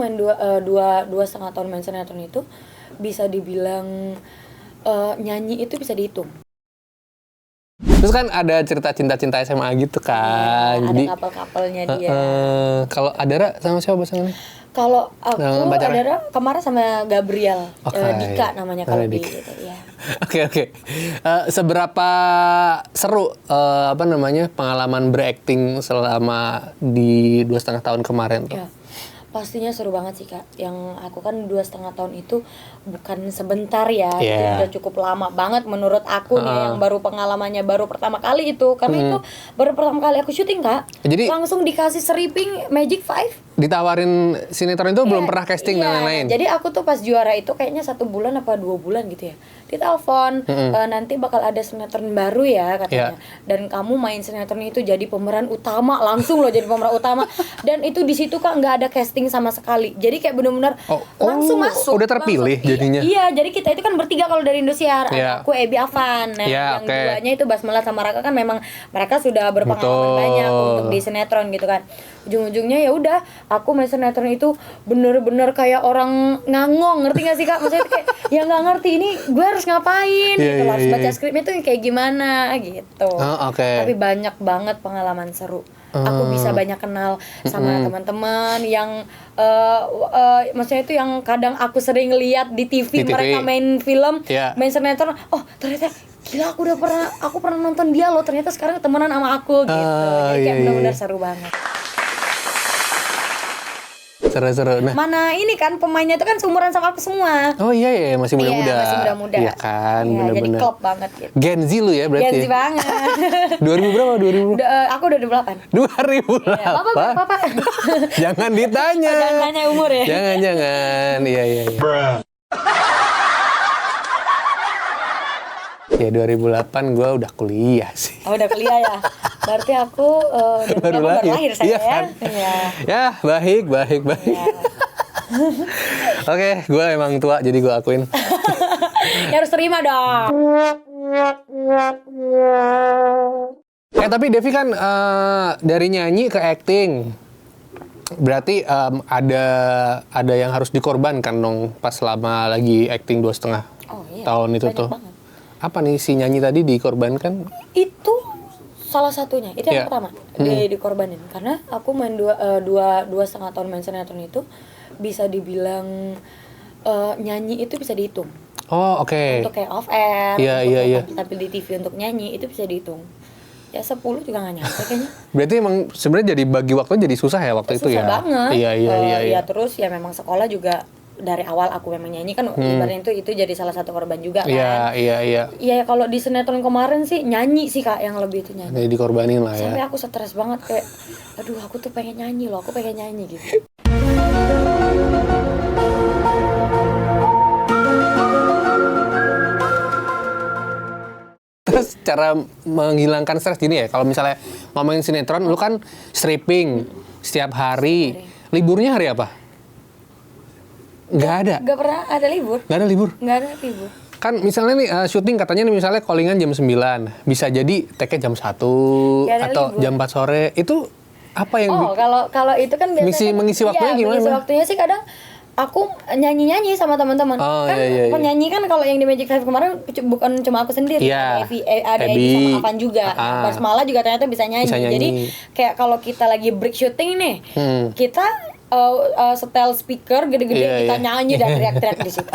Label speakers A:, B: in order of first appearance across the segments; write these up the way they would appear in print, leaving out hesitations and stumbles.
A: Main dua setengah tahun main sinetron itu bisa dibilang nyanyi itu bisa dihitung.
B: Terus kan ada cerita cinta-cinta SMA gitu kan.
A: Ada
B: Jadi
A: couple-couplenya dia.
B: kalau Adara sama siapa pasangannya?
A: Kalau aku
B: Nah, pacarnya?
A: ada kemarin sama Gabriel,
B: Oke.
A: Dika namanya kalau di
B: Dika.
A: gitu ya.
B: Oke. Seberapa seru pengalaman berakting selama di 2,5 tahun kemarin tuh?
A: Ya, pastinya seru banget sih Kak. Yang aku kan 2,5 tahun itu bukan sebentar ya, itu
B: Yeah.
A: udah cukup lama banget menurut aku nih, yang baru pengalamannya baru pertama kali itu, karena itu baru pertama kali aku syuting Kak.
B: Jadi-
A: langsung dikasih stripping Magic 5.
B: Ditawarin sinetron itu belum pernah casting dan lain-lain?
A: Jadi aku tuh pas juara itu kayaknya 1 bulan apa 2 bulan gitu ya, ditelepon, nanti bakal ada sinetron baru ya katanya, dan kamu main sinetron itu jadi pemeran utama, langsung loh jadi pemeran utama. Dan itu di situ Kak nggak ada casting sama sekali, jadi kayak bener-bener langsung masuk.
B: Udah terpilih
A: langsung.
B: jadinya?
A: Iya, jadi kita itu kan bertiga kalau dari Indosiar.
B: Iya.
A: Aku Ebi Afan, yang
B: oke.
A: duanya itu Basmala sama Raka, kan memang mereka sudah berpengalaman
B: Betul.
A: banyak untuk di sinetron gitu kan. Ujung-ujungnya ya udah, aku main sinetron itu bener-bener kayak orang ngangong, ngerti gak sih Kak? Maksudnya kayak ya nggak ngerti ini gue harus ngapain, gitu. Harus baca skripnya tuh kayak gimana gitu.
B: Oke.
A: Tapi banyak banget pengalaman seru. Aku bisa banyak kenal sama teman-teman yang maksudnya itu yang kadang aku sering lihat di TV,
B: Di TV.
A: mereka main film,
B: Iya.
A: main sinetron. Oh ternyata gila, aku pernah nonton dia loh, ternyata sekarang temenan sama aku gitu. Jadi kayak benar-benar seru banget.
B: Seru-seru. Nah,
A: Mana ini kan pemainnya itu kan seumuran sama aku semua.
B: oh iya masih muda-muda.
A: Iya, masih muda-muda.
B: Iya kan,
A: Iya, jadi
B: bener-bener.
A: klop banget gitu.
B: Gen Z lu ya berarti.
A: Gen Z banget.
B: 2000 berapa? 2000?
A: Aku udah 28.
B: 2008.
A: Iya, Bapak.
B: Jangan ditanya.
A: Jangan tanya umur ya.
B: Jangan. Iya. Ya 2008 gue udah kuliah sih.
A: Oh, udah kuliah ya. Berarti aku
B: Baru
A: baru
B: lahir.
A: lahir saya
B: Iya
A: ya.
B: kan?
A: Iya.
B: Ya baik.
A: Iya.
B: Oke, gue emang tua jadi gue akuin.
A: Ya harus terima dong.
B: Tapi Devi kan dari nyanyi ke acting, berarti ada yang harus dikorbankan dong pas selama lagi acting 2,5 tahun itu
A: banyak
B: tuh.
A: banget.
B: Apa nih si nyanyi tadi dikorbankan?
A: Itu salah satunya, itu yang
B: Iya.
A: pertama dikorbanin, karena aku main dua setengah tahun main sinetron itu bisa dibilang nyanyi itu bisa dihitung.
B: Oh oke.
A: Untuk kayak off air,
B: Iya,
A: untuk
B: iya.
A: tampil di TV untuk nyanyi itu bisa dihitung. Ya 10 juga nggak nyampe kayaknya.
B: Berarti emang sebenarnya jadi bagi waktu jadi susah ya waktu itu ya?
A: Susah banget.
B: Iya.
A: Ya terus ya memang sekolah juga dari awal aku memang nyanyi kan, ibaratnya itu jadi salah satu korban juga kan.
B: Iya.
A: Iya, kalau di sinetron kemarin sih nyanyi sih Kak, yang lebih itu nyanyi.
B: Jadi dikorbanin lah ya.
A: Sampai aku stres banget kayak, aduh aku tuh pengen nyanyi loh, aku pengen nyanyi gitu.
B: Terus cara menghilangkan stres gini ya, kalau misalnya ngomongin sinetron, lu kan stripping setiap hari. Liburnya hari apa? Nggak ada.
A: Gak pernah ada libur.
B: Nggak ada libur.
A: Nggak ada libur.
B: Kan misalnya nih syuting katanya nih misalnya callingan jam 9, bisa jadi take-nya jam 1
A: Nggak ada
B: atau
A: libur.
B: jam 4 sore. Itu apa yang
A: Oh, kalau itu kan biasanya
B: mengisi waktunya gimana?
A: Mengisi waktunya sih kadang aku nyanyi sama teman-teman.
B: Oh,
A: Kan
B: iya.
A: penyanyi kan kalau yang di Magic 5 kemarin bukan cuma aku sendiri,
B: Iya.
A: ada Ebi sama Avan juga. Basmala juga ternyata bisa nyanyi.
B: Bisa nyanyi.
A: Jadi kayak kalau kita lagi break syuting nih, kita setel speaker gede-gede,
B: Iya,
A: kita
B: iya.
A: nyanyi dan teriak-teriak di situ.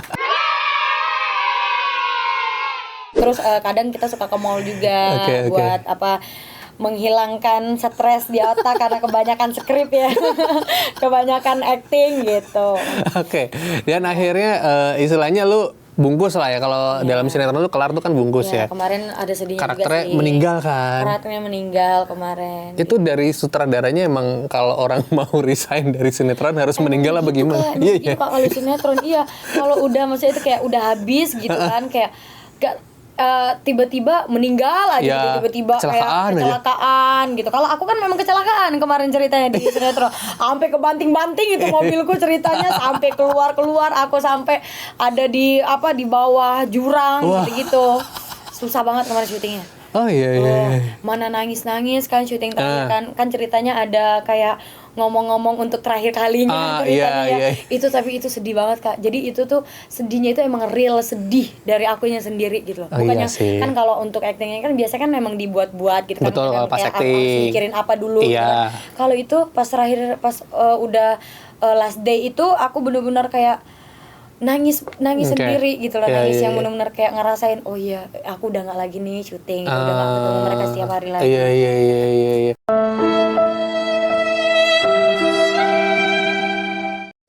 A: Terus kadang kita suka ke mall juga
B: Oke.
A: buat menghilangkan stres di otak karena kebanyakan skrip ya. Kebanyakan acting gitu.
B: Oke. Dan akhirnya istilahnya lu bungkus lah ya, kalau dalam sinetron lu kelar tuh kan bungkus ya.
A: Kemarin ada sedihnya
B: Karakternya
A: juga sih.
B: meninggal kan.
A: Karakternya meninggal kemarin.
B: Itu dari sutradaranya emang kalau orang mau resign dari sinetron harus meninggal apa
A: Gitu,
B: gimana?
A: Kak.
B: Iya.
A: Gitu, Kak, kalau sinetron iya. Kalau udah maksudnya itu kayak udah habis gitu kan, kayak gak tiba-tiba meninggal aja
B: Ya,
A: gitu, tiba-tiba
B: kecelakaan
A: kayak kecelakaan gitu. Kalau aku kan memang kecelakaan kemarin ceritanya di sinetron, sampai kebanting-banting itu mobilku ceritanya, sampai keluar aku sampai ada di bawah jurang gitu. Susah banget kemarin syutingnya.
B: Oh iya.
A: Mana nangis kan syuting terakhir kan ceritanya ada kayak ngomong-ngomong untuk terakhir kalinya ceritanya Tapi itu sedih banget Kak. Jadi itu tuh sedihnya itu emang real sedih dari akunya sendiri gitu loh. Bukannya kan kalau untuk actingnya kan biasanya kan memang dibuat-buat gitu kan.
B: Betul, pas
A: kayak
B: acting.
A: harus mikirin apa dulu gitu kan. Kalau itu pas terakhir udah last day itu aku bener-bener kayak nangis sendiri gitu loh, nangis yang benar-benar kayak ngerasain oh iya aku udah nggak lagi nih syuting gitu, udah nggak ketemu mereka setiap hari lagi.
B: Iya.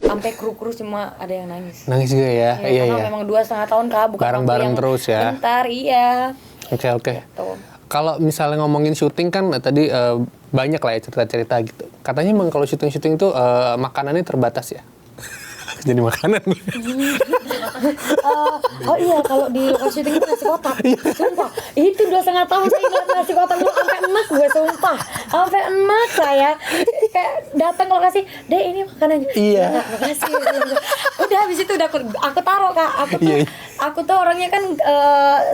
A: Sampai kru cuma ada yang nangis
B: juga ya.
A: Karena memang 2,5 tahun Kak, bukan
B: bareng-bareng terus ya.
A: Bentar
B: Oke.
A: Gitu.
B: Kalau misalnya ngomongin syuting kan tadi banyak lah ya cerita-cerita gitu. Katanya emang kalau syuting tuh makanannya terbatas ya. Jadi makanan.
A: Oh iya, kalau di lokasi syuting itu nasi kotak. Sumpah, itu 2,5 tahun saya ngeliat nasi kotak lu sampai enak gue, sumpah. Sampai enak saya. Kayak datang ke lokasi, "Dek, ini makanannya."
B: Iya.
A: Makasih. Udah habis itu udah aku taruh Kak. Aku tuh orangnya kan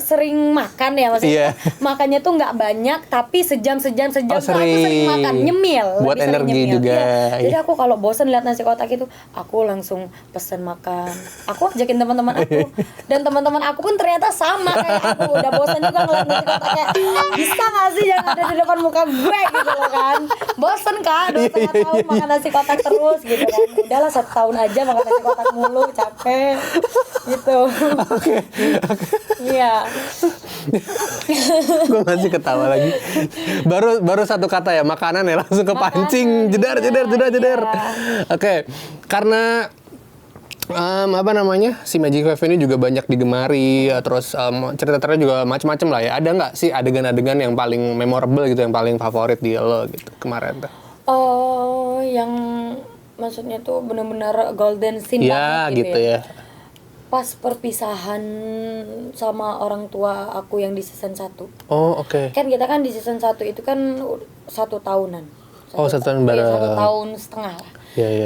A: sering makan ya, maksudnya. Makannya tuh nggak banyak tapi sejam tuh aku sering makan, nyemil.
B: Buat energi
A: nyemil.
B: juga.
A: Iya. Jadi aku kalau bosan lihat nasi kotak itu, aku langsung pesen makan. Aku ajakin teman-teman aku, dan teman-teman aku pun ternyata sama kayak aku, udah bosan juga ngeliat nasi kotak kayak bisa nggak sih jangan ada di depan muka gue gitu loh kan. Bosan Kak, 2,5 tahun makan nasi kotak terus gitu kan. Udahlah 1 tahun aja makan nasi kotak mulu, capek gitu. Iya.
B: Gue masih ketawa lagi. Baru satu kata ya, makanan ya, langsung kepancing. Jedar. Oke. Karena si Magic 5 ini juga banyak digemari, terus cerita-cerita juga macam-macam lah ya. Ada nggak sih adegan-adegan yang paling memorable gitu, yang paling favorit di lo gitu kemarin tuh?
A: Oh, yang maksudnya tuh benar-benar golden scene banget gitu ya. Pas perpisahan sama orang tua aku yang di season 1.
B: Oh, oke.
A: Kan kita kan di season 1 itu kan 1 tahunan.
B: 1 tahun bareng.
A: 1 tahun setengah lah.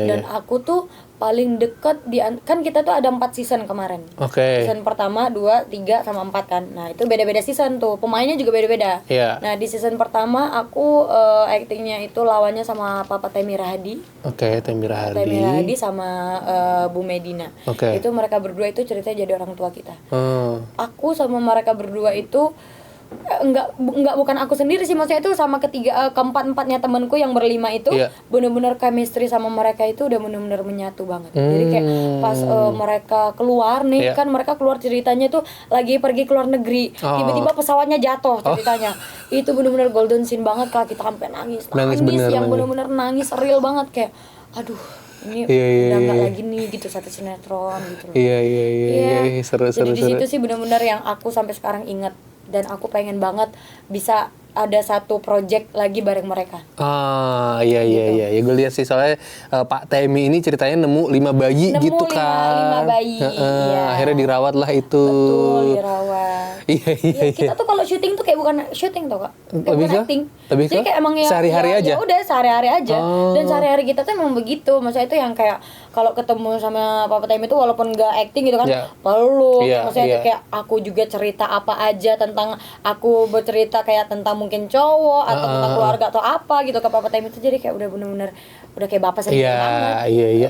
A: Dan aku tuh paling deket kan kita tuh ada 4 season kemarin. Season pertama, 2, 3 sama 4 kan. Nah, itu beda-beda season tuh. Pemainnya juga beda-beda. Nah, di season pertama aku actingnya itu lawannya sama Papa Temi Rahadi. Temi Rahadi sama Bu Medina. Itu mereka berdua itu ceritanya jadi orang tua kita. Aku sama mereka berdua itu bukan aku sendiri sih, maksudnya itu sama keempat-empatnya temanku yang berlima itu benar-benar chemistry sama mereka itu udah benar-benar menyatu banget. Jadi kayak pas mereka keluar nih kan, mereka keluar ceritanya tuh lagi pergi ke luar negeri, tiba-tiba pesawatnya jatuh ceritanya. Itu benar-benar golden scene banget Kak, kita sampai nangis yang benar-benar nangis real banget kayak aduh ini udah nggak lagi nih gitu, satu sinetron gitu loh.
B: Seru.
A: Jadi di situ sih benar-benar yang aku sampai sekarang ingat, dan aku pengen banget bisa ada satu project lagi bareng mereka.
B: Iya. Gue lihat sih soalnya Pak Temi ini ceritanya nemu 5 bayi gitu kan.
A: 5 bayi.
B: Akhirnya dirawat lah itu.
A: Betul, dirawat. Iya. Kita tuh kalau syuting tuh kayak bukan syuting tuh Kak. Bukan acting. Jadi kayak emang
B: sehari-hari aja.
A: Ya udah sehari-hari aja. Dan sehari-hari kita tuh emang begitu. Maksudnya itu yang kayak kalau ketemu sama Papa Temi itu walaupun nggak acting gitu kan, peluk. Maksudnya itu kayak aku juga cerita apa aja tentang aku bercerita kayak tentang mungkin cowok atau tentang keluarga atau apa gitu ke Papa Temi itu, jadi kayak udah bener-bener udah kayak bapak sendiri banget.
B: Iya.